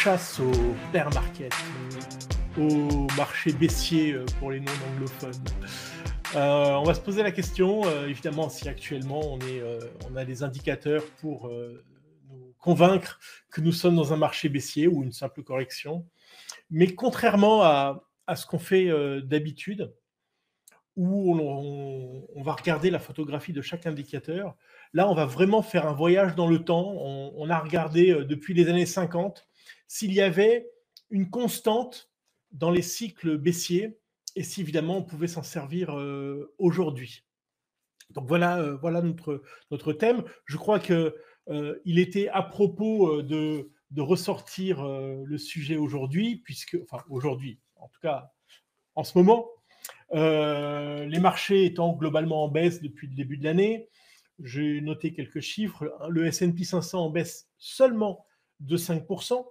chasse au bear market, au marché baissier pour les non-anglophones. On va se poser la question, évidemment, si actuellement on a des indicateurs pour nous convaincre que nous sommes dans un marché baissier ou une simple correction. Mais contrairement à ce qu'on fait d'habitude, où on va regarder la photographie de chaque indicateur, là, on va vraiment faire un voyage dans le temps. On a regardé depuis les années 50 s'il y avait une constante dans les cycles baissiers et si évidemment on pouvait s'en servir aujourd'hui. Donc voilà notre thème. Je crois qu'il était à propos de ressortir le sujet aujourd'hui, enfin aujourd'hui, en tout cas en ce moment, les marchés étant globalement en baisse depuis le début de l'année. J'ai noté quelques chiffres. Le S&P 500 en baisse seulement de 5%,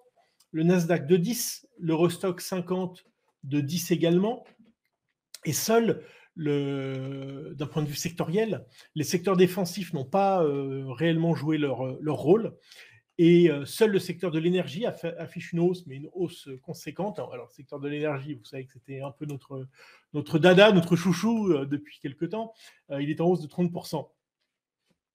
le Nasdaq de 10%, l'Eurostoxx 50 de 10% également. Et seul, d'un point de vue sectoriel, les secteurs défensifs n'ont pas réellement joué leur rôle. Et seul le secteur de l'énergie affiche une hausse, mais une hausse conséquente. Alors, le secteur de l'énergie, vous savez que c'était un peu notre dada, notre chouchou depuis quelque temps. Il est en hausse de 30%.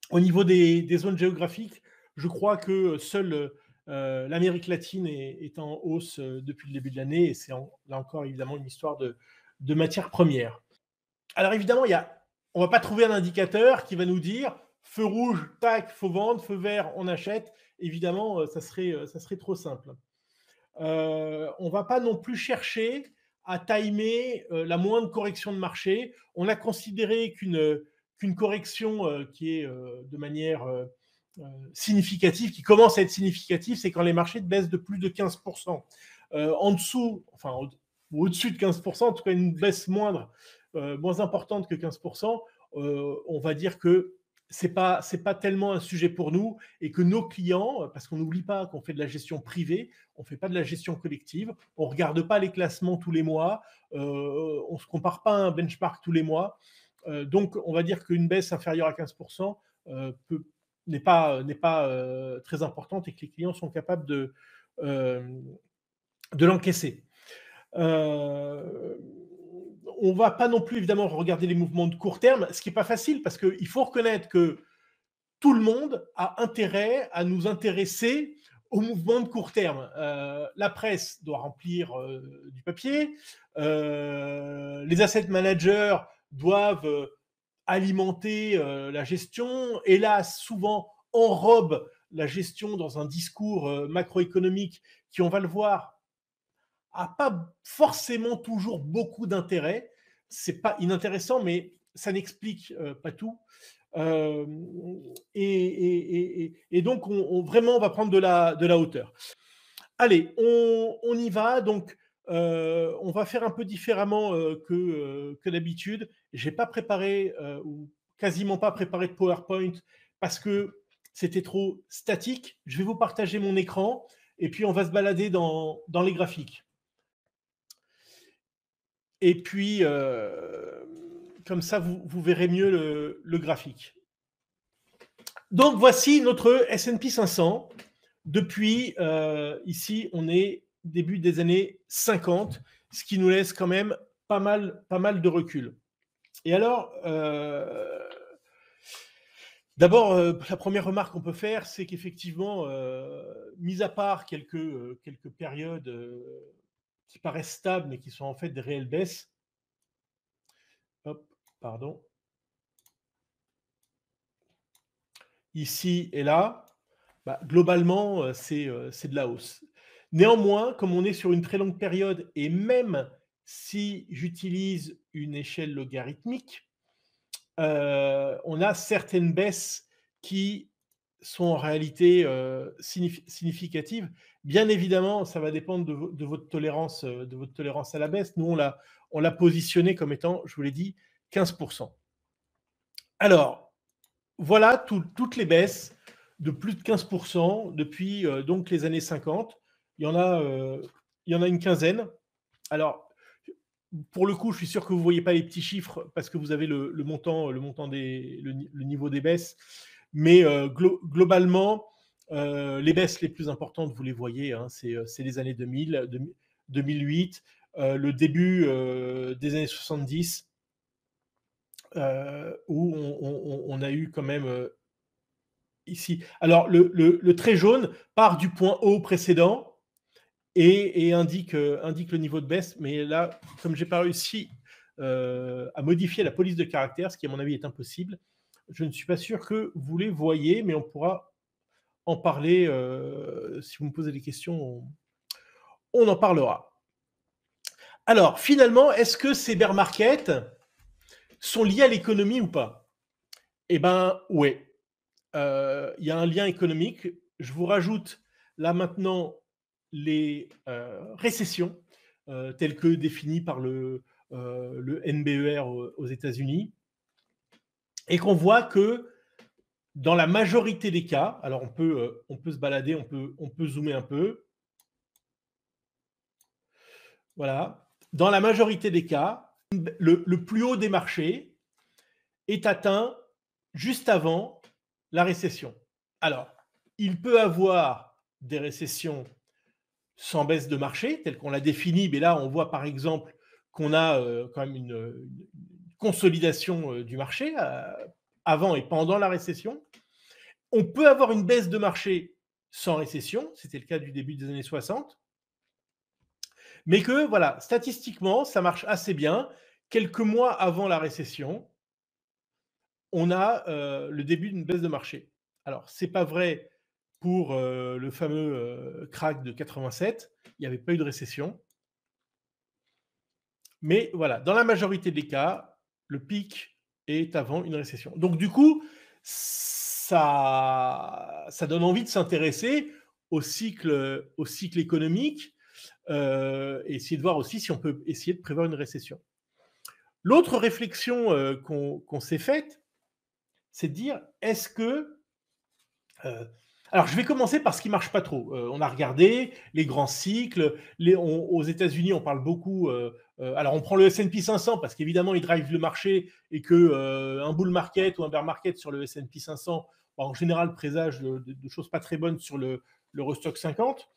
Au niveau des zones géographiques, je crois que seule l'Amérique latine est en hausse depuis le début de l'année. Et c'est là encore, évidemment, une histoire de matières premières. Alors, évidemment, on ne va pas trouver un indicateur qui va nous dire feu rouge, tac, faut vendre, feu vert, on achète. Évidemment, ça serait trop simple. On ne va pas non plus chercher à timer la moindre correction de marché. On a considéré qu'une correction qui est de manière significative, qui commence à être significative, c'est quand les marchés baissent de plus de 15%. En dessous, enfin au-dessus de 15%, en tout cas une baisse moins importante que 15%, on va dire que c'est pas tellement un sujet pour nous et que nos clients, parce qu'on n'oublie pas qu'on fait de la gestion privée, on fait pas de la gestion collective, on regarde pas les classements tous les mois, on se compare pas à un benchmark tous les mois, donc on va dire qu'une baisse inférieure à 15% n'est pas très importante et que les clients sont capables de l'encaisser. On ne va pas non plus évidemment regarder les mouvements de court terme, ce qui n'est pas facile parce qu'il faut reconnaître que tout le monde a intérêt à nous intéresser aux mouvements de court terme. La presse doit remplir du papier, les asset managers doivent alimenter la gestion, hélas, souvent enrobent la gestion dans un discours macroéconomique qui, on va le voir, n'a pas forcément toujours beaucoup d'intérêt. C'est pas inintéressant, mais ça n'explique pas tout. Et donc, vraiment, on va prendre de la hauteur. Allez, on y va. Donc, on va faire un peu différemment que d'habitude. Je n'ai pas préparé, ou quasiment pas préparé de PowerPoint parce que c'était trop statique. Je vais vous partager mon écran et puis on va se balader dans les graphiques. Et puis, comme ça, vous verrez mieux le graphique. Donc, voici notre S&P 500. Depuis, ici, on est début des années 50, ce qui nous laisse quand même pas mal de recul. Et alors, d'abord, la première remarque qu'on peut faire, c'est qu'effectivement, mis à part quelques périodes qui paraissent stables, mais qui sont en fait des réelles baisses. Hop, pardon. Ici et là, globalement, c'est de la hausse. Néanmoins, comme on est sur une très longue période, et même si j'utilise une échelle logarithmique, on a certaines baisses qui sont en réalité significatives. Bien évidemment, ça va dépendre de votre tolérance à la baisse. Nous, on l'a positionné comme étant, je vous l'ai dit, 15%. Alors, voilà toutes les baisses de plus de 15% depuis donc les années 50. Il y en a une quinzaine. Alors, pour le coup, je suis sûr que vous ne voyez pas les petits chiffres parce que vous avez le niveau des baisses. Mais globalement, Les baisses les plus importantes, vous les voyez, hein, c'est les années 2000, 2008, le début des années 70, où on a eu quand même ici. Alors, le trait jaune part du point haut précédent et indique le niveau de baisse. Mais là, comme j'ai pas réussi à modifier la police de caractère, ce qui à mon avis est impossible, je ne suis pas sûr que vous les voyez, mais on pourra en parler. Si vous me posez des questions, on en parlera. Alors, finalement, est-ce que ces bear markets sont liés à l'économie ou pas? Eh bien, oui. Il y a un lien économique. Je vous rajoute là maintenant les récessions telles que définies par le NBER aux États-Unis, et qu'on voit que dans la majorité des cas, alors on peut se balader, on peut zoomer un peu, voilà, dans la majorité des cas, le plus haut des marchés est atteint juste avant la récession. Alors, il peut avoir des récessions sans baisse de marché, telle qu'on l'a définie, mais là, on voit par exemple qu'on a quand même une consolidation du marché avant et pendant la récession. On peut avoir une baisse de marché sans récession, c'était le cas du début des années 60, mais que, voilà, statistiquement, ça marche assez bien. Quelques mois avant la récession, on a le début d'une baisse de marché. Alors, ce n'est pas vrai pour le fameux crack de 87, il n'y avait pas eu de récession. Mais voilà, dans la majorité des cas, le pic est avant une récession. Donc du coup, ça donne envie de s'intéresser au cycle économique et essayer de voir aussi si on peut essayer de prévoir une récession. L'autre réflexion qu'on s'est faite, c'est de dire, est-ce que... alors, je vais commencer par ce qui ne marche pas trop. On a regardé les grands cycles. Aux États-Unis, on parle beaucoup. Alors, on prend le S&P 500 parce qu'évidemment, il drive le marché et qu'un bull market ou un bear market sur le S&P 500, en général, présage de choses pas très bonnes sur le Eurostoxx 50.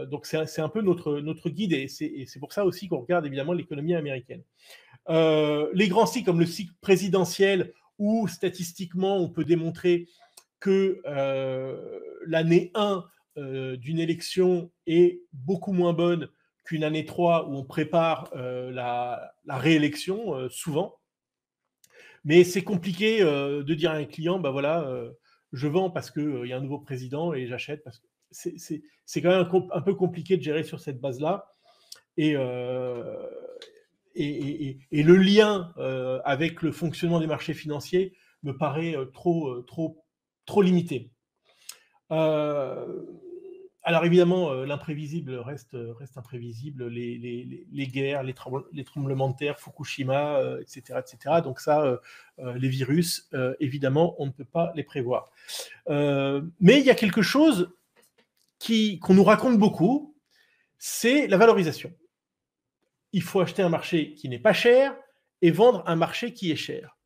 Donc, c'est un peu notre guide et c'est pour ça aussi qu'on regarde évidemment l'économie américaine. Les grands cycles comme le cycle présidentiel où statistiquement, on peut démontrer que l'année 1 d'une élection est beaucoup moins bonne qu'une année 3 où on prépare la réélection, souvent. Mais c'est compliqué de dire à un client, bah voilà, je vends parce qu'il y a un nouveau président et j'achète parce que c'est quand même un peu compliqué de gérer sur cette base-là. Et le lien avec le fonctionnement des marchés financiers me paraît trop limité. Alors évidemment, l'imprévisible reste imprévisible, les guerres, les tremblements de terre, Fukushima, etc., etc. Donc ça, les virus, évidemment, on ne peut pas les prévoir. Mais il y a quelque chose qu'on nous raconte beaucoup, c'est la valorisation. Il faut acheter un marché qui n'est pas cher et vendre un marché qui est cher.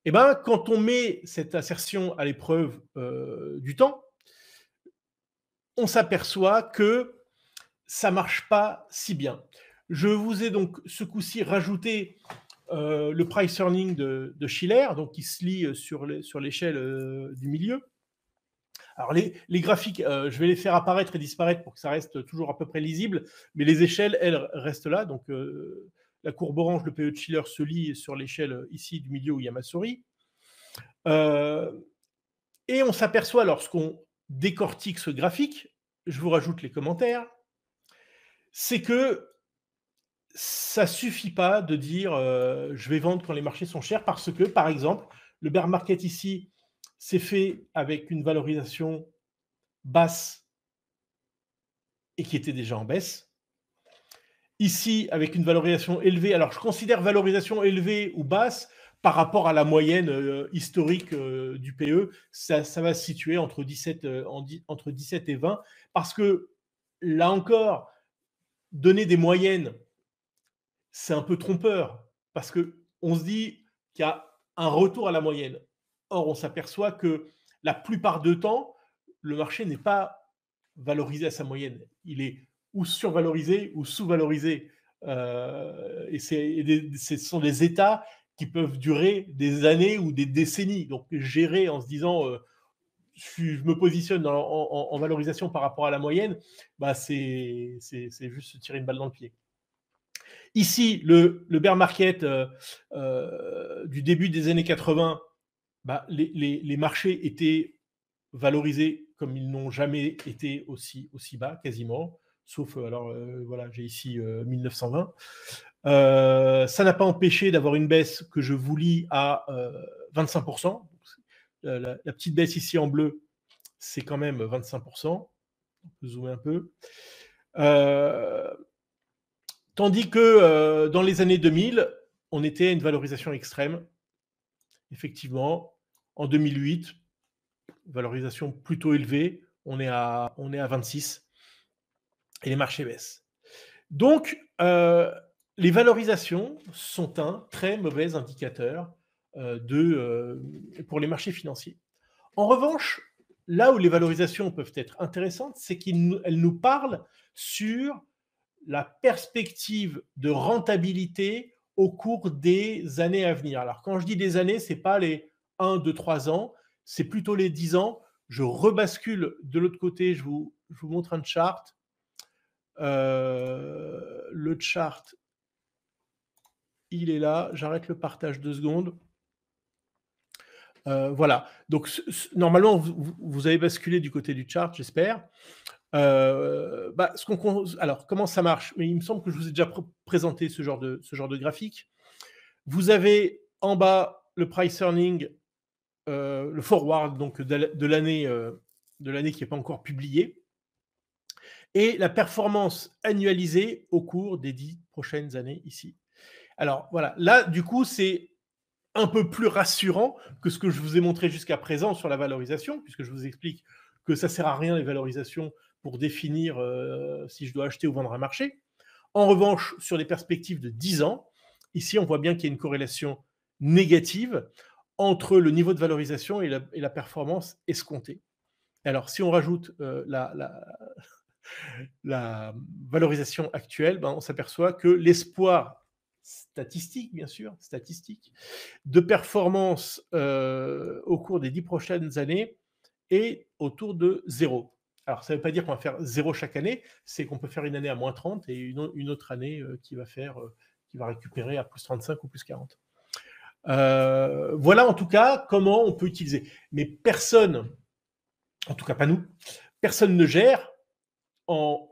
Eh bien, quand on met cette assertion à l'épreuve du temps, on s'aperçoit que ça ne marche pas si bien. Je vous ai donc ce coup-ci rajouté le price earning de Shiller, donc qui se lit sur l'échelle du milieu. Alors les graphiques, je vais les faire apparaître et disparaître pour que ça reste toujours à peu près lisible, mais les échelles, elles, restent là. Donc la courbe orange, le PE de Shiller, se lit sur l'échelle ici du milieu où il y a ma souris. Et on s'aperçoit lorsqu'on décortique ce graphique, je vous rajoute les commentaires, c'est que ça ne suffit pas de dire je vais vendre quand les marchés sont chers parce que, par exemple, le bear market ici, c'est fait avec une valorisation basse et qui était déjà en baisse. Ici, avec une valorisation élevée, alors je considère valorisation élevée ou basse par rapport à la moyenne historique du PE, ça va se situer entre 17 et 20, parce que là encore, donner des moyennes, c'est un peu trompeur, parce qu'on se dit qu'il y a un retour à la moyenne. Or, on s'aperçoit que la plupart du temps, le marché n'est pas valorisé à sa moyenne. Il est ou survalorisé ou sous-valorisé. Et ce sont des états qui peuvent durer des années ou des décennies. Donc, gérer en se disant je me positionne en valorisation par rapport à la moyenne, bah c'est juste se tirer une balle dans le pied. Ici, le bear market du début des années 80, bah, les marchés étaient valorisés comme ils n'ont jamais été aussi bas, quasiment. Sauf, alors voilà, j'ai ici 1920. Ça n'a pas empêché d'avoir une baisse que je vous lis à 25%. La petite baisse ici en bleu, c'est quand même 25%. On peut zoomer un peu. Tandis que dans les années 2000, on était à une valorisation extrême. Effectivement, en 2008, valorisation plutôt élevée, on est à 26 et les marchés baissent. Donc, les valorisations sont un très mauvais indicateur pour les marchés financiers. En revanche, là où les valorisations peuvent être intéressantes, c'est qu'elles nous parlent sur la perspective de rentabilité au cours des années à venir. Alors, quand je dis des années, ce n'est pas les 1, 2, 3 ans, c'est plutôt les 10 ans. Je rebascule de l'autre côté, je vous montre un chart. Le chart, il est là. J'arrête le partage 2 secondes. Voilà. Donc, normalement, vous avez basculé du côté du chart, j'espère. Alors, comment ça marche? Mais il me semble que je vous ai déjà présenté ce genre de graphique. Vous avez en bas le price earning, le forward donc de l'année qui n'est pas encore publiée, et la performance annualisée au cours des 10 prochaines années ici. Alors voilà, là du coup c'est un peu plus rassurant que ce que je vous ai montré jusqu'à présent sur la valorisation, puisque je vous explique que ça ne sert à rien les valorisations pour définir si je dois acheter ou vendre un marché. En revanche, sur les perspectives de 10 ans, ici on voit bien qu'il y a une corrélation négative entre le niveau de valorisation et la performance escomptée. Alors si on rajoute la valorisation actuelle, ben, on s'aperçoit que l'espoir statistique, bien sûr, de performance au cours des 10 prochaines années est autour de 0. Alors, ça ne veut pas dire qu'on va faire 0 chaque année, c'est qu'on peut faire une année à moins 30 et une autre année qui va récupérer à plus 35 ou plus 40. Voilà en tout cas comment on peut utiliser. Mais personne, en tout cas pas nous, personne ne gère en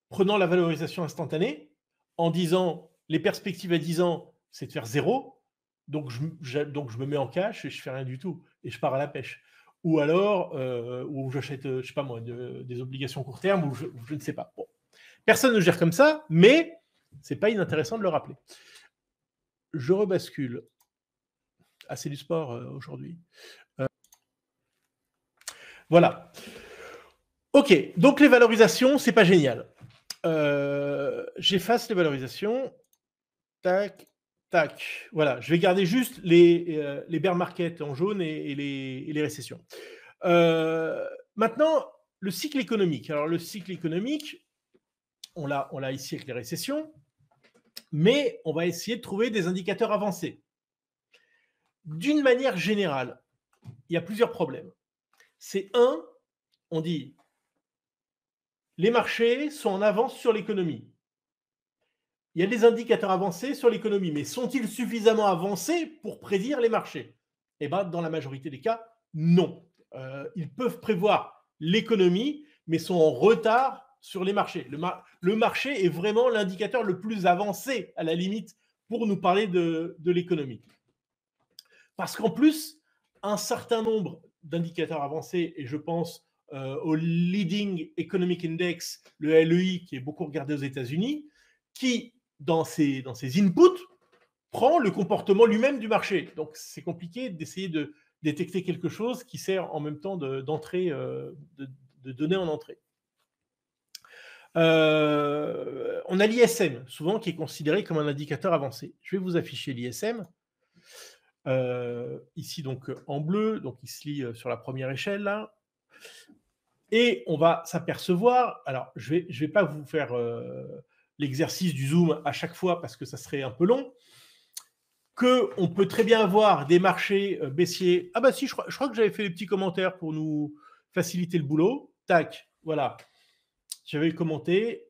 prenant la valorisation instantanée, en disant les perspectives à 10 ans, c'est de faire 0, donc je me mets en cash et je fais rien du tout, et je pars à la pêche. Ou alors, où j'achète, je sais pas moi, des obligations court terme, ou je ne sais pas. Bon. Personne ne gère comme ça, mais c'est pas inintéressant de le rappeler. Je rebascule. Ah, c'est du sport aujourd'hui. Voilà. Ok, donc les valorisations, c'est pas génial. J'efface les valorisations. Tac, tac. Voilà, je vais garder juste les bear markets en jaune et les récessions. Maintenant, le cycle économique. Alors, le cycle économique, on l'a ici avec les récessions, mais on va essayer de trouver des indicateurs avancés. D'une manière générale, il y a plusieurs problèmes. C'est on dit les marchés sont en avance sur l'économie. Il y a des indicateurs avancés sur l'économie, mais sont-ils suffisamment avancés pour prédire les marchés? Eh bien, dans la majorité des cas, non. Ils peuvent prévoir l'économie, mais sont en retard sur les marchés. Le marché est vraiment l'indicateur le plus avancé, à la limite, pour nous parler de l'économie. Parce qu'en plus, un certain nombre d'indicateurs avancés, et je pense au Leading Economic Index, le LEI, qui est beaucoup regardé aux États-Unis, qui, dans ses inputs, prend le comportement lui-même du marché. Donc, c'est compliqué d'essayer de détecter quelque chose qui sert en même temps d'entrée, de données en entrée. On a l'ISM, souvent, qui est considéré comme un indicateur avancé. Je vais vous afficher l'ISM. Ici, donc, en bleu, donc il se lit sur la première échelle, là. Et on va s'apercevoir, alors je vais pas vous faire l'exercice du zoom à chaque fois parce que ça serait un peu long, qu'on peut très bien avoir des marchés baissiers. Ah bah si, je crois que j'avais fait les petits commentaires pour nous faciliter le boulot. Tac, voilà. J'avais commenté.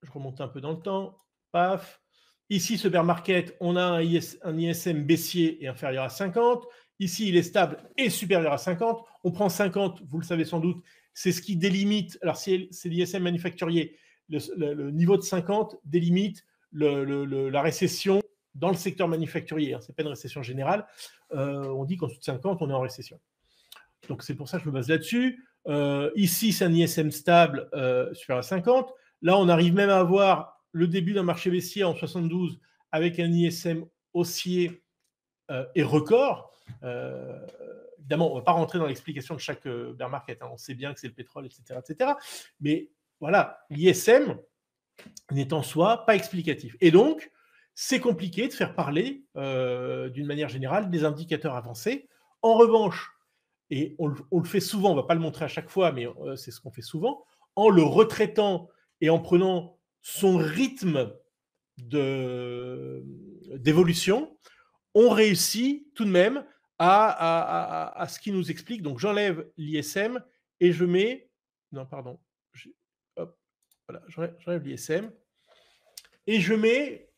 Je remonte un peu dans le temps. Paf. Ici, ce bear market, on a un ISM baissier et inférieur à 50. Ici, il est stable et supérieur à 50. On prend 50, vous le savez sans doute, c'est ce qui délimite, alors c'est l'ISM manufacturier, le niveau de 50 délimite la récession dans le secteur manufacturier. Ce n'est pas une récession générale. On dit qu'en dessous de 50, on est en récession. Donc c'est pour ça que je me base là-dessus. Ici, c'est un ISM stable supérieur à 50. Là, on arrive même à avoir le début d'un marché baissier en 72 avec un ISM haussier et record. Évidemment, on ne va pas rentrer dans l'explication de chaque bear market. On sait bien que c'est le pétrole, etc., etc. Mais voilà, l'ISM n'est en soi pas explicatif. Et donc, c'est compliqué de faire parler, d'une manière générale, des indicateurs avancés. En revanche, et on le fait souvent, on ne va pas le montrer à chaque fois, mais c'est ce qu'on fait souvent, en le retraitant et en prenant son rythme d'évolution, on réussit tout de même à ce qui nous explique. Donc j'enlève l'ISM et je mets... Non, pardon. Hop, voilà, j'enlève l'ISM et je mets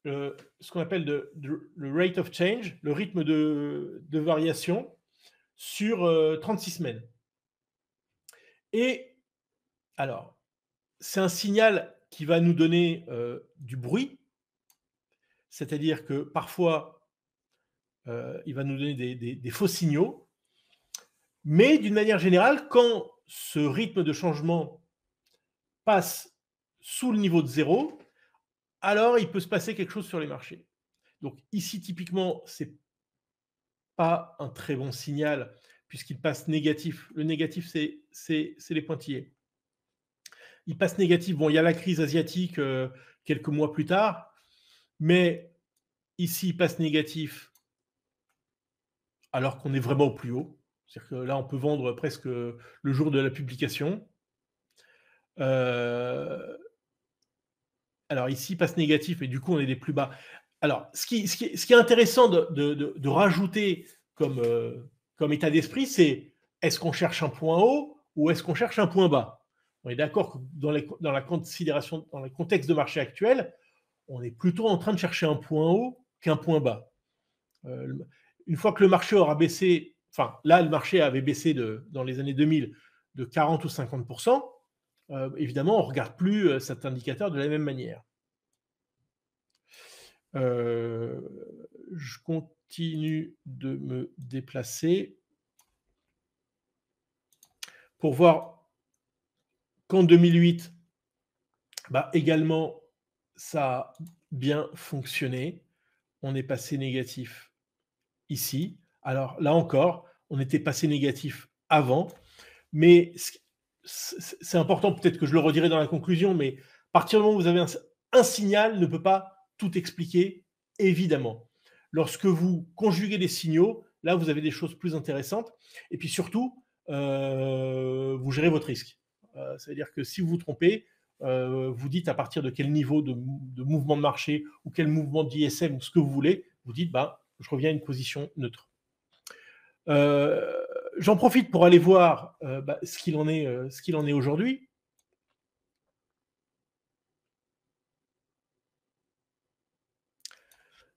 ce qu'on appelle le rate of change, le rythme de variation sur 36 semaines. Et alors, c'est un signal qui va nous donner du bruit, c'est-à-dire que parfois, il va nous donner des faux signaux, mais d'une manière générale, quand ce rythme de changement passe sous le niveau de 0, alors il peut se passer quelque chose sur les marchés. Donc ici, typiquement, ce n'est pas un très bon signal puisqu'il passe négatif. Le négatif, c'est les pointillés. Il passe négatif. Bon, il y a la crise asiatique quelques mois plus tard, mais ici, il passe négatif alors qu'on est vraiment au plus haut. C'est-à-dire que là, on peut vendre presque le jour de la publication. Alors ici, il passe négatif, et du coup, on est des plus bas. Alors, ce qui est intéressant de rajouter comme état d'esprit, c'est est-ce qu'on cherche un point haut ou est-ce qu'on cherche un point bas? On est d'accord que dans la considération, dans le contexte de marché actuel, on est plutôt en train de chercher un point haut qu'un point bas. Une fois que le marché aura baissé, enfin là, le marché avait baissé dans les années 2000 de 40 ou 50%, évidemment, on ne regarde plus cet indicateur de la même manière. Je continue de me déplacer pour voir qu'en 2008, également, ça a bien fonctionné. On est passé négatif ici. Alors là encore, on était passé négatif avant, mais c'est important, peut-être que je le redirai dans la conclusion, mais à partir du moment où vous avez un signal, ne peut pas tout expliquer, évidemment. Lorsque vous conjuguez des signaux, là, vous avez des choses plus intéressantes. Et puis surtout, vous gérez votre risque. C'est-à-dire que si vous vous trompez, vous dites à partir de quel niveau de mouvement de marché ou quel mouvement d'ISM ou ce que vous voulez, vous dites, je reviens à une position neutre. J'en profite pour aller voir ce qu'il en est aujourd'hui.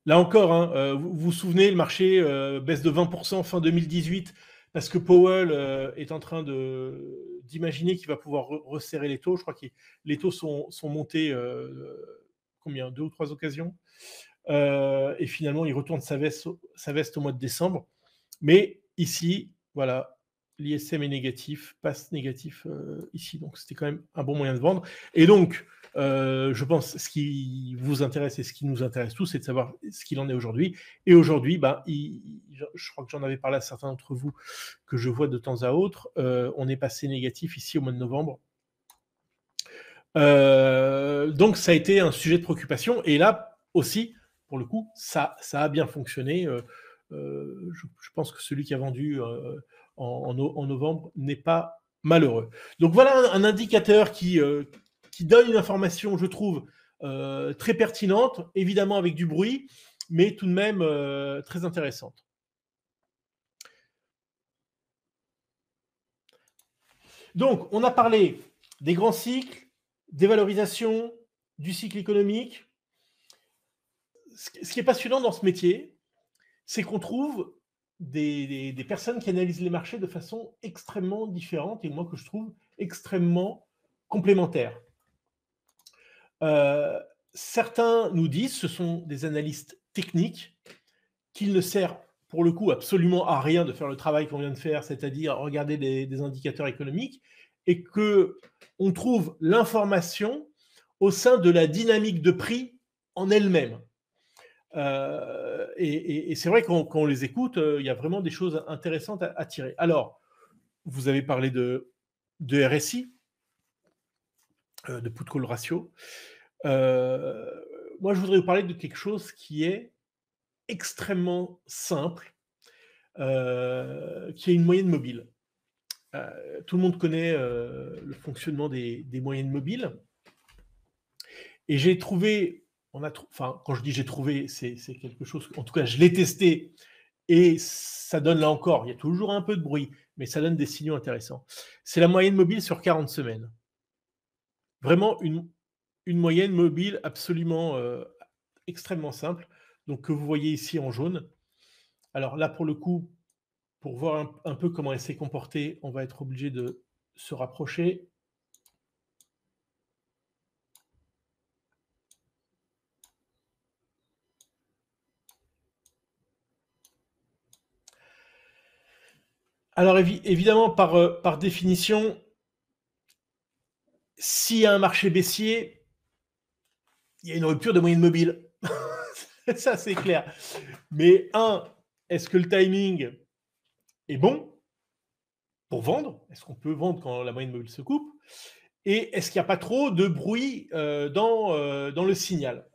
Là encore, vous vous souvenez, le marché baisse de 20% fin 2018 parce que Powell est en train d'imaginer qu'il va pouvoir resserrer les taux. Je crois que les taux sont montés combien, 2 ou 3 occasions. Et finalement, il retourne sa veste au mois de décembre. Mais ici, voilà, l'ISM est négatif, passe négatif ici. Donc, c'était quand même un bon moyen de vendre. Et donc, je pense ce qui vous intéresse et ce qui nous intéresse tous, c'est de savoir ce qu'il en est aujourd'hui. Et aujourd'hui, je crois que j'en avais parlé à certains d'entre vous que je vois de temps à autre. On est passé négatif ici au mois de novembre. Donc, ça a été un sujet de préoccupation. Et là aussi, pour le coup, ça a bien fonctionné. Je pense que celui qui a vendu en novembre n'est pas malheureux. Donc voilà un indicateur qui donne une information, je trouve, très pertinente, évidemment avec du bruit, mais tout de même très intéressante. Donc, on a parlé des grands cycles, des valorisations, du cycle économique. Ce qui est passionnant dans ce métier, c'est qu'on trouve des personnes qui analysent les marchés de façon extrêmement différente et moi que je trouve extrêmement complémentaire. Certains nous disent ce sont des analystes techniques qu'il ne sert pour le coup absolument à rien de faire le travail qu'on vient de faire, c'est-à-dire regarder des indicateurs économiques, et qu'on trouve l'information au sein de la dynamique de prix en elle-même. Et c'est vrai qu'on quand on les écoute, il y a vraiment des choses intéressantes à tirer. Alors, vous avez parlé de RSI, de put-call ratio. Moi, je voudrais vous parler de quelque chose qui est extrêmement simple, qui est une moyenne mobile. Tout le monde connaît le fonctionnement des moyennes mobiles. Et j'ai trouvé, enfin, quand je dis j'ai trouvé, c'est quelque chose, en tout cas, je l'ai testé, et ça donne là encore, il y a toujours un peu de bruit, mais ça donne des signaux intéressants. C'est la moyenne mobile sur 40 semaines. Vraiment une moyenne mobile absolument extrêmement simple, donc que vous voyez ici en jaune. Alors là, pour le coup, pour voir un peu comment elle s'est comportée, on va être obligé de se rapprocher. Alors évidemment, par définition, s'il y a un marché baissier, il y a une rupture de moyenne mobile. Ça, c'est clair. Mais est-ce que le timing est bon pour vendre? Est-ce qu'on peut vendre quand la moyenne mobile se coupe? Et est-ce qu'il n'y a pas trop de bruit dans le signal?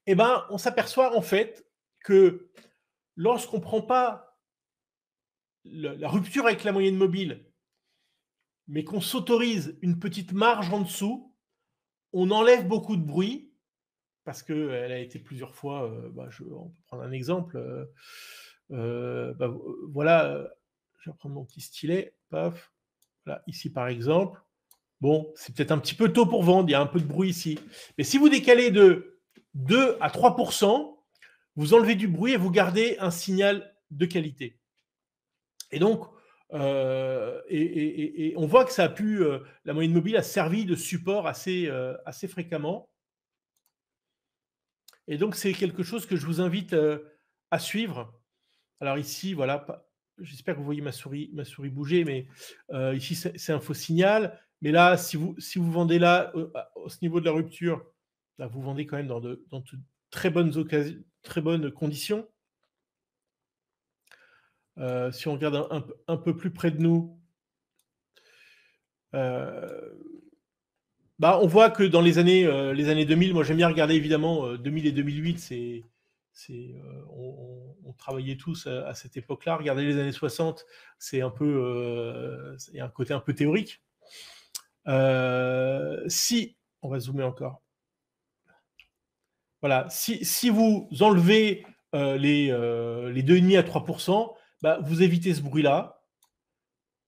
Eh bien, on s'aperçoit en fait que lorsqu'on ne prend pas la rupture avec la moyenne mobile, mais qu'on s'autorise une petite marge en dessous, on enlève beaucoup de bruit, parce qu'elle a été plusieurs fois, on peut prendre un exemple, voilà, je vais prendre mon petit stylet, paf, voilà, ici par exemple. Bon, c'est peut-être un petit peu tôt pour vendre, il y a un peu de bruit ici. Mais si vous décalez de 2 à 3%, vous enlevez du bruit et vous gardez un signal de qualité. Et donc, on voit que ça a pu, la moyenne mobile a servi de support assez fréquemment. Et donc, c'est quelque chose que je vous invite à suivre. Alors ici, voilà, j'espère que vous voyez ma souris bouger, mais ici, c'est un faux signal. Mais là, si vous vendez là, au ce niveau de la rupture, là, vous vendez quand même dans de très bonnes conditions. Si on regarde un peu plus près de nous, on voit que dans les années 2000, moi j'aime bien regarder évidemment 2000 et 2008, on travaillait tous à cette époque-là. Regardez les années 60, c'est un peu, il y a un côté un peu théorique. Si, on va zoomer encore. Voilà, si vous enlevez les 2,5 à 3%, vous évitez ce bruit-là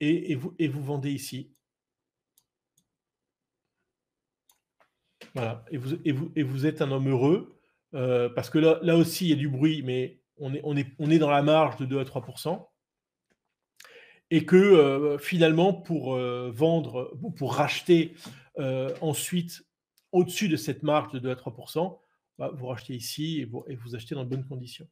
et vous vendez ici. Voilà, et vous êtes un homme heureux, parce que là aussi, il y a du bruit, mais on est dans la marge de 2 à 3%. Et que finalement, pour vendre, pour racheter ensuite au-dessus de cette marge de 2 à 3%, vous rachetez ici et vous achetez dans de bonnes conditions.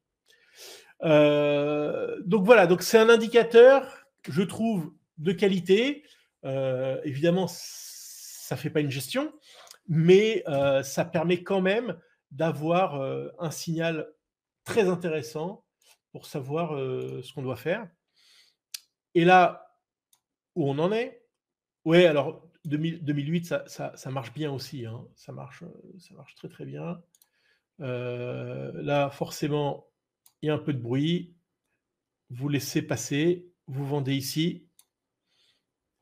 Donc voilà, donc c'est un indicateur, je trouve, de qualité. Évidemment, ça ne fait pas une gestion, mais ça permet quand même d'avoir un signal très intéressant pour savoir ce qu'on doit faire. Et là où on en est, ouais, alors 2008, ça marche bien aussi, hein. Ça marche très très bien. Là, forcément, il y a un peu de bruit. Vous laissez passer, vous vendez ici,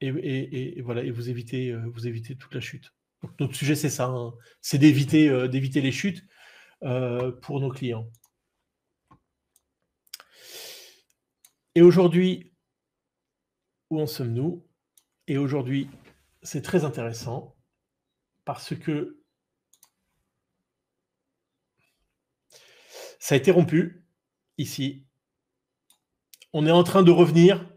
et voilà, et vous évitez toute la chute. Donc notre sujet, c'est ça, hein, c'est d'éviter les chutes pour nos clients. Et aujourd'hui, où en sommes-nous? Et aujourd'hui, c'est très intéressant parce que ça a été rompu ici. On est en train de revenir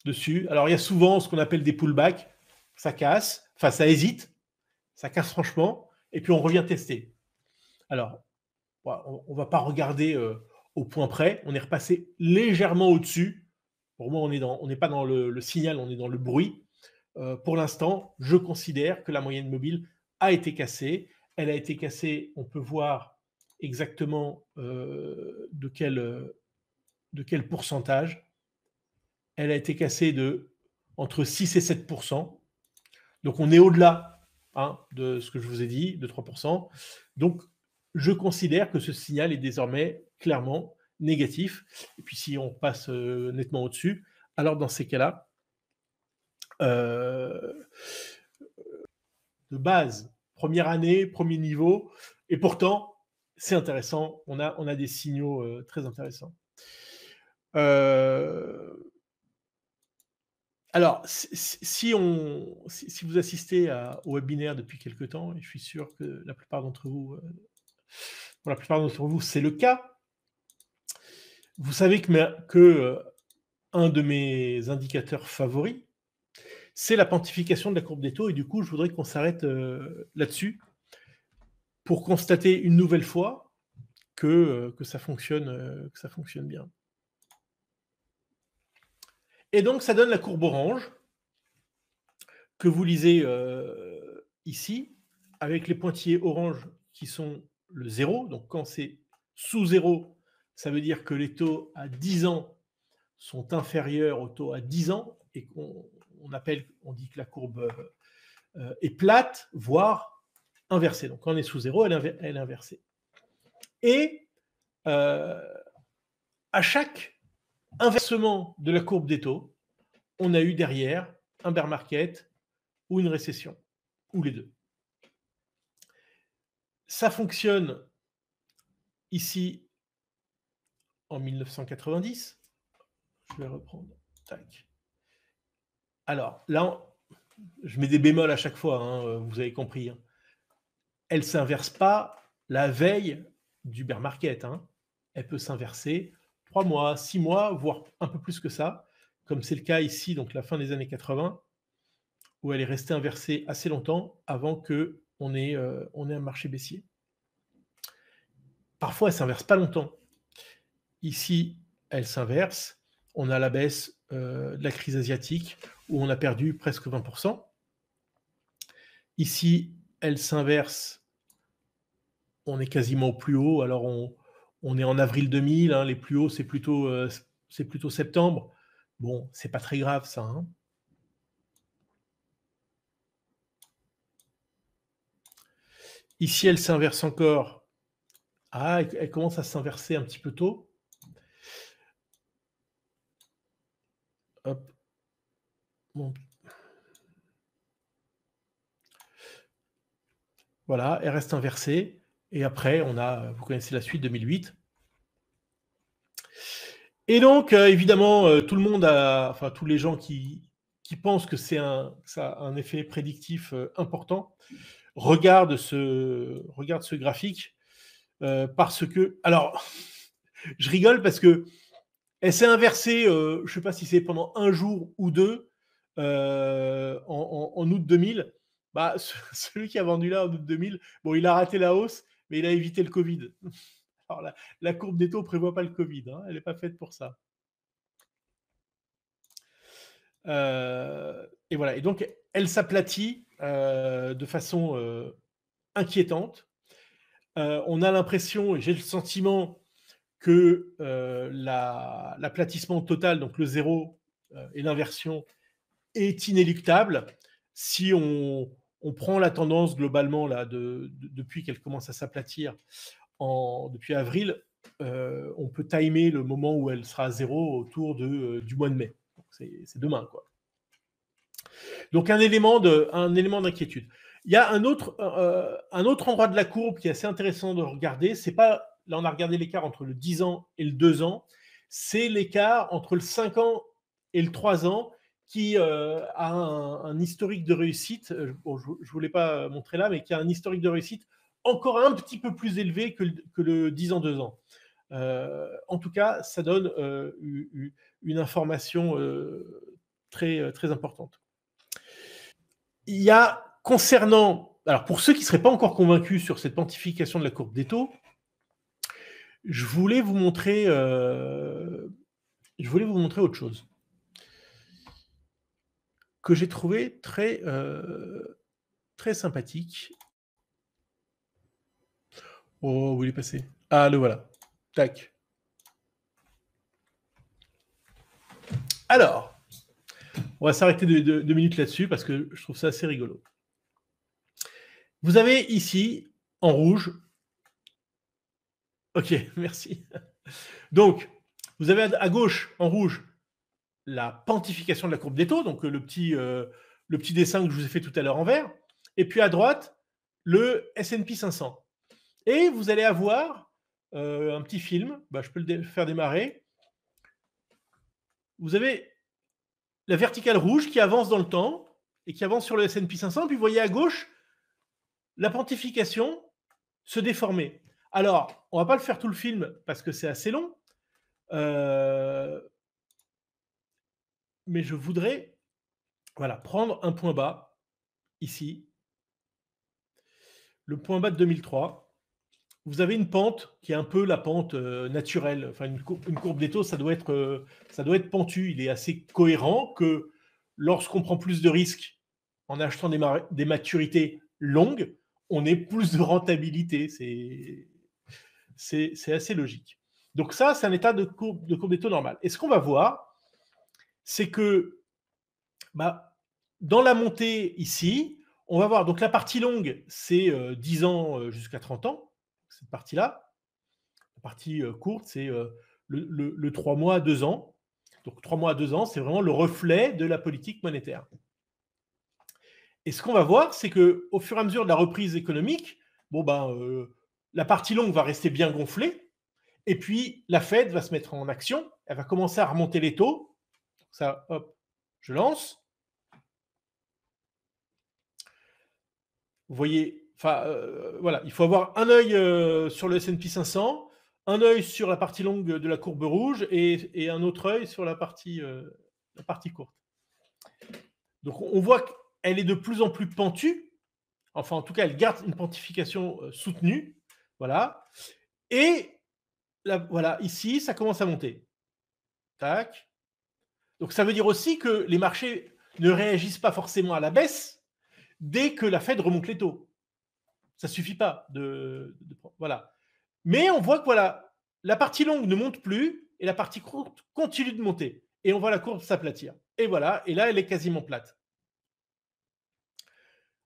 dessus. Alors, il y a souvent ce qu'on appelle des pullbacks. Ça casse, enfin, ça hésite, ça casse franchement, et puis on revient tester. Alors, on ne va pas regarder au point près. On est repassé légèrement au-dessus. Pour moi, on n'est pas dans le signal, on est dans le bruit. Pour l'instant, je considère que la moyenne mobile a été cassée. Elle a été cassée, on peut voir exactement de quel pourcentage. Elle a été cassée entre 6 et 7%. Donc on est au-delà de ce que je vous ai dit, de 3%. Donc je considère que ce signal est désormais clairement négatif. Et puis si on passe nettement au-dessus, alors dans ces cas-là, de base, première année, premier niveau, et pourtant, c'est intéressant, on a des signaux très intéressants. Alors, si vous assistez au webinaire depuis quelque temps, et je suis sûr que la plupart d'entre vous, pour la plupart d'entre vous, c'est le cas, vous savez que un de mes indicateurs favoris, c'est la quantification de la courbe des taux, et du coup, je voudrais qu'on s'arrête là-dessus pour constater une nouvelle fois que ça fonctionne bien. Et donc, ça donne la courbe orange que vous lisez ici, avec les pointillés orange qui sont le 0. Donc, quand c'est sous 0, ça veut dire que les taux à 10 ans sont inférieurs aux taux à 10 ans et on dit que la courbe est plate, voire inversée. Donc, quand on est sous 0, elle est inversée. Et à chaque inversement de la courbe des taux, on a eu derrière un bear market ou une récession, ou les deux. Ça fonctionne ici en 1990. Je vais reprendre. Tac. Alors, là, je mets des bémols à chaque fois, vous avez compris. Elle ne s'inverse pas la veille du bear market. Elle peut s'inverser 3 mois, 6 mois, voire un peu plus que ça, comme c'est le cas ici, donc la fin des années 80, où elle est restée inversée assez longtemps avant qu'on ait un marché baissier. Parfois, elle ne s'inverse pas longtemps. Ici, elle s'inverse. On a la baisse de la crise asiatique, où on a perdu presque 20%. Ici, elle s'inverse. On est quasiment au plus haut. Alors, on est en avril 2000. Les plus hauts, c'est plutôt septembre. Bon, c'est pas très grave, ça. Ici, elle s'inverse encore. Ah, elle commence à s'inverser un petit peu tôt. Hop. Bon. Voilà, elle reste inversée. Et après, vous connaissez la suite, 2008. Et donc, évidemment, tout le monde tous les gens qui pensent que ça a un effet prédictif important, regardent ce graphique parce que... Alors, je rigole parce que elle s'est inversée, je ne sais pas si c'est pendant un jour ou deux, en août 2000. Celui qui a vendu là en août 2000, bon, il a raté la hausse, mais il a évité le Covid. Alors, la courbe des taux ne prévoit pas le Covid, elle n'est pas faite pour ça. Et voilà. Et donc, elle s'aplatit de façon inquiétante. On a l'impression, et j'ai le sentiment, que l'aplatissement total, donc le zéro et l'inversion, est inéluctable si on prend la tendance globalement là, depuis qu'elle commence à s'aplatir depuis avril. On peut timer le moment où elle sera à zéro autour du mois de mai. C'est demain, quoi. Donc un élément d'inquiétude. Il y a un autre endroit de la courbe qui est assez intéressant de regarder. C'est pas, là on a regardé l'écart entre le 10 ans et le 2 ans, c'est l'écart entre le 5 ans et le 3 ans qui a un historique de réussite, bon, je ne vous l'ai pas montré là, mais qui a un historique de réussite encore un petit peu plus élevé que le 10 ans, 2 ans. En tout cas, ça donne une information très, très importante. Il y a concernant, alors pour ceux qui ne seraient pas encore convaincus sur cette quantification de la courbe des taux, je voulais vous montrer autre chose que j'ai trouvé très, très sympathique. Oh, où il est passé? Ah, le voilà. Tac. Alors, on va s'arrêter 2 minutes là-dessus parce que je trouve ça assez rigolo. Vous avez ici, en rouge, ok, merci. Donc, vous avez à gauche, en rouge, la quantification de la courbe des taux, donc le petit dessin que je vous ai fait tout à l'heure en vert, et puis à droite, le S&P 500. Et vous allez avoir un petit film, je peux le faire démarrer. Vous avez la verticale rouge qui avance dans le temps et qui avance sur le S&P 500, puis vous voyez à gauche la quantification se déformer. Alors, on ne va pas le faire tout le film parce que c'est assez long, mais je voudrais prendre un point bas ici, le point bas de 2003. Vous avez une pente qui est un peu la pente naturelle. Enfin, une courbe des taux, ça doit être pentu. Il est assez cohérent que lorsqu'on prend plus de risques en achetant des maturités longues, on ait plus de rentabilité. C'est assez logique. Donc ça, c'est un état de courbe des taux normal. Et ce qu'on va voir, c'est que dans la montée ici, on va voir, donc la partie longue, c'est 10 ans jusqu'à 30 ans. Cette partie-là. La partie courte, c'est le 3 mois à 2 ans. Donc 3 mois à 2 ans, c'est vraiment le reflet de la politique monétaire. Et ce qu'on va voir, c'est qu'au fur et à mesure de la reprise économique, la partie longue va rester bien gonflée, et puis la Fed va se mettre en action, elle va commencer à remonter les taux. Ça, hop, je lance. Vous voyez, il faut avoir un œil sur le S&P 500, un œil sur la partie longue de la courbe rouge et un autre œil sur la partie courte. Donc on voit qu'elle est de plus en plus pentue. Enfin, en tout cas, elle garde une quantification soutenue. Voilà. Et ici, ça commence à monter. Tac. Donc ça veut dire aussi que les marchés ne réagissent pas forcément à la baisse dès que la Fed remonte les taux. Ça ne suffit pas voilà. Mais on voit que la partie longue ne monte plus et la partie courte continue de monter. Et on voit la courbe s'aplatir. Et voilà, et là, elle est quasiment plate.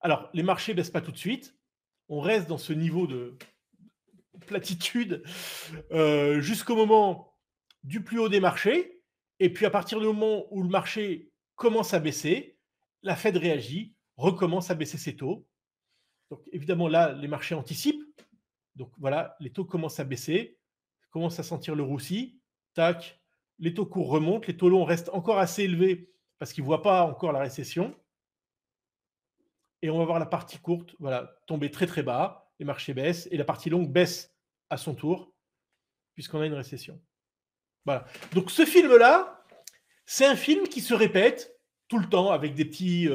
Alors, les marchés ne baissent pas tout de suite. On reste dans ce niveau de platitude jusqu'au moment du plus haut des marchés. Et puis, à partir du moment où le marché commence à baisser, la Fed réagit, recommence à baisser ses taux. Donc, évidemment, là, les marchés anticipent. Donc, voilà, les taux commencent à baisser, commencent à sentir le roussi. Tac, les taux courts remontent, les taux longs restent encore assez élevés parce qu'ils ne voient pas encore la récession. Et on va voir la partie courte tomber très, très bas. Les marchés baissent et la partie longue baisse à son tour puisqu'on a une récession. Voilà. Donc, ce film-là, c'est un film qui se répète tout le temps avec des petits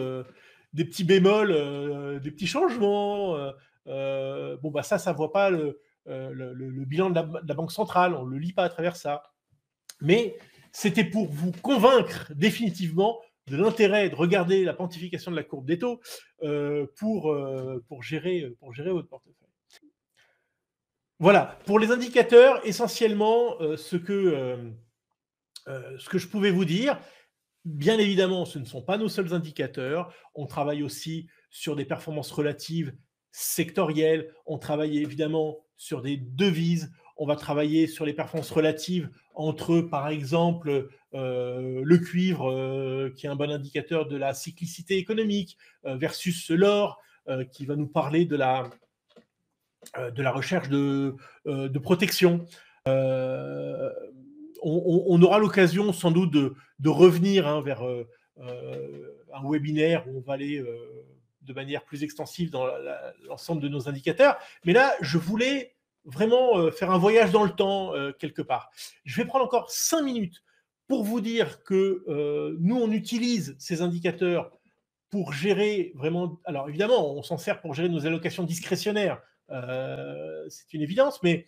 bémols, des petits changements. Ça ne voit pas le bilan de la Banque centrale, on ne le lit pas à travers ça. Mais c'était pour vous convaincre définitivement de l'intérêt de regarder la quantification de la courbe des taux pour gérer votre portefeuille. Voilà, pour les indicateurs, essentiellement, ce que je pouvais vous dire. Bien évidemment, ce ne sont pas nos seuls indicateurs. On travaille aussi sur des performances relatives sectorielles. On travaille évidemment sur des devises. On va travailler sur les performances relatives entre, par exemple, le cuivre, qui est un bon indicateur de la cyclicité économique, versus l'or, qui va nous parler de la recherche de protection. On aura l'occasion sans doute de revenir vers un webinaire où on va aller de manière plus extensive dans l'ensemble de nos indicateurs. Mais là, je voulais vraiment faire un voyage dans le temps quelque part. Je vais prendre encore 5 minutes pour vous dire que nous, on utilise ces indicateurs pour gérer vraiment... Alors évidemment, on s'en sert pour gérer nos allocations discrétionnaires. C'est une évidence, mais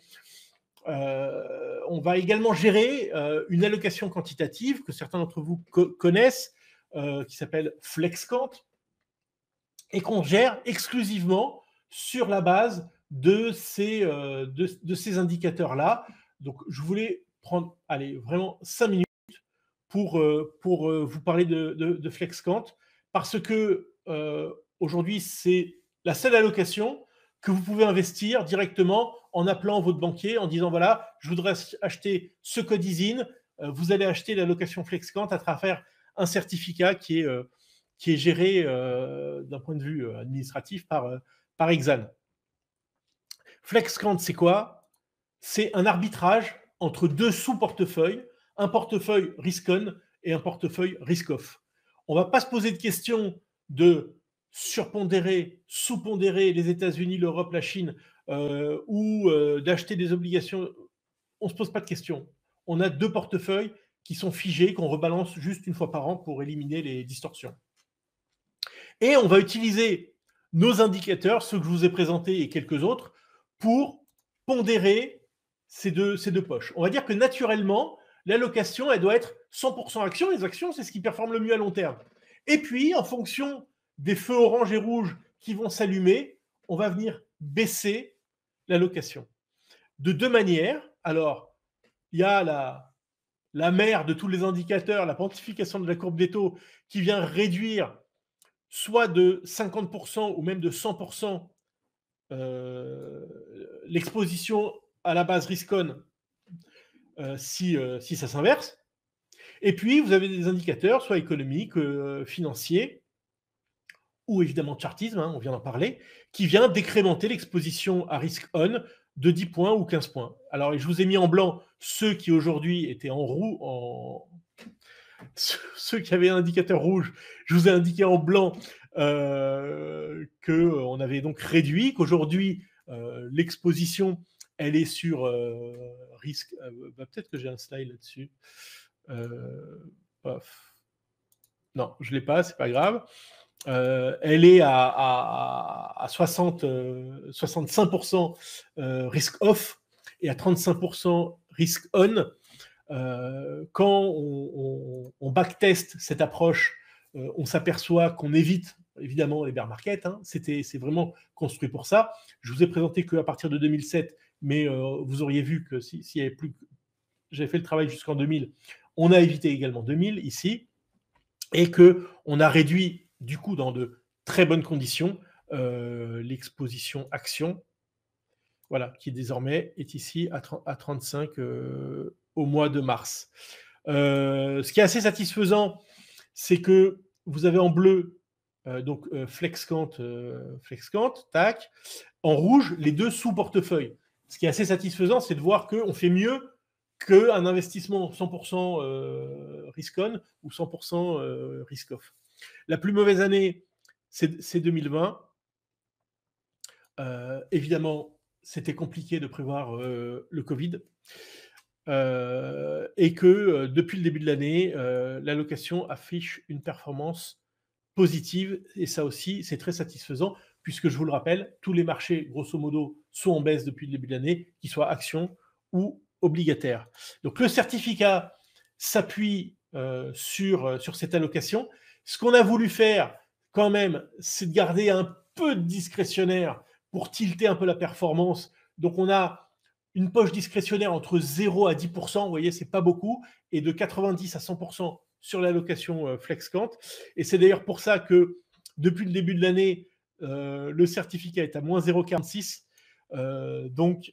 on va également gérer une allocation quantitative que certains d'entre vous connaissent, qui s'appelle FlexQuant, et qu'on gère exclusivement sur la base de ces indicateurs-là. Donc, je voulais prendre, vraiment 5 minutes pour vous parler de FlexQuant, parce que aujourd'hui, c'est la seule allocation que vous pouvez investir directement en appelant votre banquier, en disant, voilà, je voudrais acheter ce code ISIN, vous allez acheter l'allocation FlexQuant à travers un certificat qui est géré d'un point de vue administratif par Exane. FlexQuant, c'est quoi? C'est un arbitrage entre deux sous-portefeuilles, un portefeuille risk-on et un portefeuille risk-off. On ne va pas se poser de questions de surpondérer, sous-pondérer les États-Unis, l'Europe, la Chine, ou d'acheter des obligations. On ne se pose pas de questions. On a deux portefeuilles qui sont figés, qu'on rebalance juste une fois par an pour éliminer les distorsions. Et on va utiliser nos indicateurs, ceux que je vous ai présentés et quelques autres, pour pondérer ces deux poches. On va dire que naturellement, l'allocation, elle doit être 100% actions. Les actions, c'est ce qui performe le mieux à long terme. Et puis, en fonction des feux orange et rouge qui vont s'allumer, on va venir baisser l'allocation. De deux manières. Alors, il y a la mère de tous les indicateurs, la quantification de la courbe des taux, qui vient réduire soit de 50% ou même de 100% l'exposition à la base risk-on si ça s'inverse. Et puis, vous avez des indicateurs, soit économiques, financiers, ou évidemment chartisme, on vient d'en parler, qui vient décrémenter l'exposition à risk-on de 10 points ou 15 points. Alors, je vous ai mis en blanc ceux qui aujourd'hui étaient en roux, ceux qui avaient un indicateur rouge, je vous ai indiqué en blanc qu'on avait donc réduit, qu'aujourd'hui, l'exposition, elle est sur risque... peut-être que j'ai un slide là-dessus. Non, je ne l'ai pas, c'est pas grave. Elle est à 65% risk off et à 35% risk on. Quand on backteste cette approche, on s'aperçoit qu'on évite évidemment les bear markets. C'est vraiment construit pour ça. Je vous ai présenté qu'à partir de 2007, mais vous auriez vu que s'il y avait plus, j'avais fait le travail jusqu'en 2000, on a évité également 2000 ici, et qu'on a réduit du coup dans de très bonnes conditions l'exposition action, voilà, qui désormais est ici à 35 au mois de mars. Ce qui est assez satisfaisant, c'est que vous avez en bleu donc FlexQuant, tac, en rouge les deux sous-portefeuilles. Ce qui est assez satisfaisant, c'est de voir qu'on fait mieux qu'un investissement 100% risk-on ou 100% risk-off. La plus mauvaise année, c'est 2020. Évidemment, c'était compliqué de prévoir le Covid. Et que depuis le début de l'année, l'allocation affiche une performance positive. Et ça aussi, c'est très satisfaisant, puisque je vous le rappelle, tous les marchés, grosso modo, sont en baisse depuis le début de l'année, qu'ils soient actions ou obligataires. Donc le certificat s'appuie sur cette allocation. Ce qu'on a voulu faire quand même, c'est de garder un peu de discrétionnaire pour tilter un peu la performance. Donc on a une poche discrétionnaire entre 0 à 10%, vous voyez, c'est pas beaucoup, et de 90 à 100% sur l'allocation FlexQuant. Et c'est d'ailleurs pour ça que depuis le début de l'année, le certificat est à moins 0,46. Donc,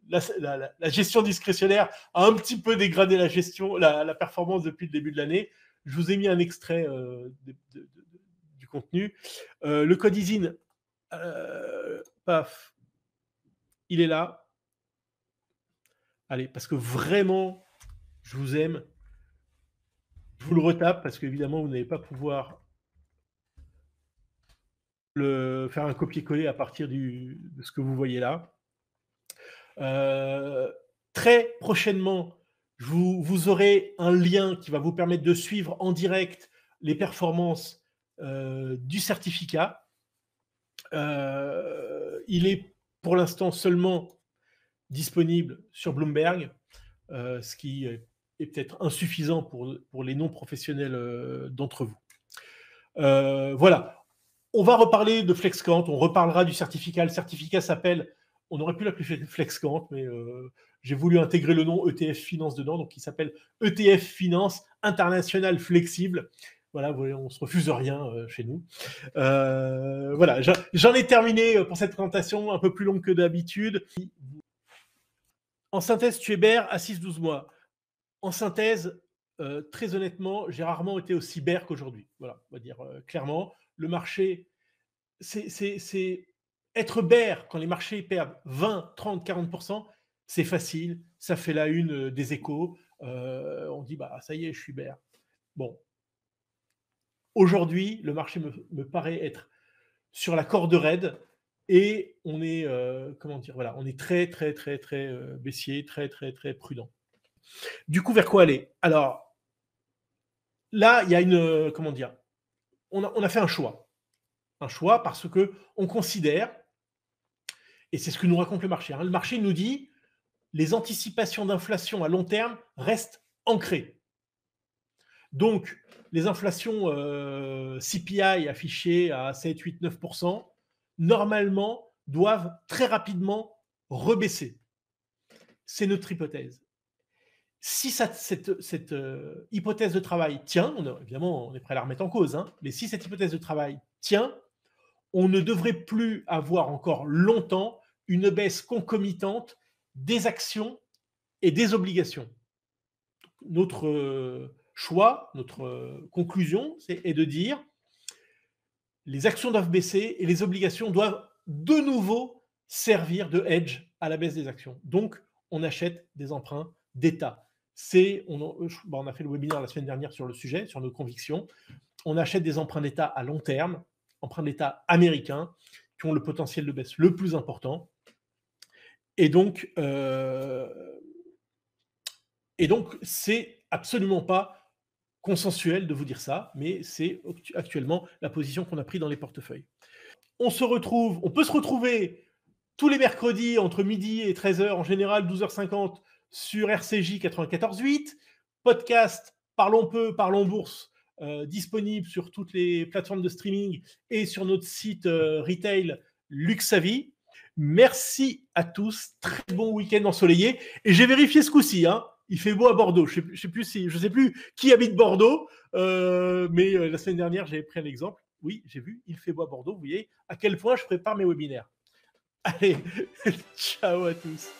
la gestion discrétionnaire a un petit peu dégradé la performance depuis le début de l'année. Je vous ai mis un extrait du contenu. Le code ISIN, paf, il est là. Allez, parce que vraiment, je vous aime. Je vous le retape parce qu'évidemment, vous n'allez pas pouvoir faire un copier-coller à partir de ce que vous voyez là. Très prochainement, vous aurez un lien qui va vous permettre de suivre en direct les performances du certificat. Il est pour l'instant seulement disponible sur Bloomberg, ce qui est peut-être insuffisant pour les non-professionnels d'entre vous. Voilà. On va reparler de FlexQuant, on reparlera du certificat. Le certificat s'appelle, on aurait pu l'appeler FlexQuant, mais j'ai voulu intégrer le nom ETF Finance dedans, donc il s'appelle ETF Finance International Flexible. Voilà, on ne se refuse rien chez nous. Voilà, j'en ai terminé pour cette présentation, un peu plus longue que d'habitude. En synthèse, tu es bear à 6-12 mois. En synthèse, très honnêtement, j'ai rarement été aussi bear qu'aujourd'hui. Voilà, on va dire clairement. Le marché, c'est être bear quand les marchés perdent 20, 30, 40%, c'est facile, ça fait la une des échos. On dit, bah ça y est, je suis bear. Bon. Aujourd'hui, le marché me paraît être sur la corde raide et on est, comment dire, voilà, on est très, très, très, très baissier, très, très, très prudent. Du coup, vers quoi aller? Alors, là, il y a une, comment dire, on a fait un choix. Un choix parce qu'on considère, et c'est ce que nous raconte le marché, le marché nous dit les anticipations d'inflation à long terme restent ancrées. Donc, les inflations CPI affichées à 7, 8, 9%, normalement, doivent très rapidement rebaisser. C'est notre hypothèse. Si cette hypothèse de travail tient, évidemment, on est prêt à la remettre en cause, mais si cette hypothèse de travail tient, on ne devrait plus avoir encore longtemps une baisse concomitante des actions et des obligations. Notre choix, notre conclusion, est de dire les actions doivent baisser et les obligations doivent de nouveau servir de hedge à la baisse des actions. Donc, on achète des emprunts d'État. On a fait le webinaire la semaine dernière sur le sujet, sur nos convictions. On achète des emprunts d'État à long terme, emprunts d'État américains, qui ont le potentiel de baisse le plus important. Et donc, c'est absolument pas consensuel de vous dire ça, mais c'est actuellement la position qu'on a prise dans les portefeuilles. On peut se retrouver tous les mercredis entre midi et 13h, en général 12h50, sur RCJ 94.8, podcast Parlons peu, parlons bourse, disponible sur toutes les plateformes de streaming et sur notre site retail Luxavie. Merci à tous, très bon week-end ensoleillé. Et j'ai vérifié ce coup-ci, il fait beau à Bordeaux. Je ne sais plus qui habite Bordeaux, mais la semaine dernière, j'avais pris un exemple. Oui, j'ai vu, il fait beau à Bordeaux. Vous voyez à quel point je prépare mes webinaires. Allez, ciao à tous.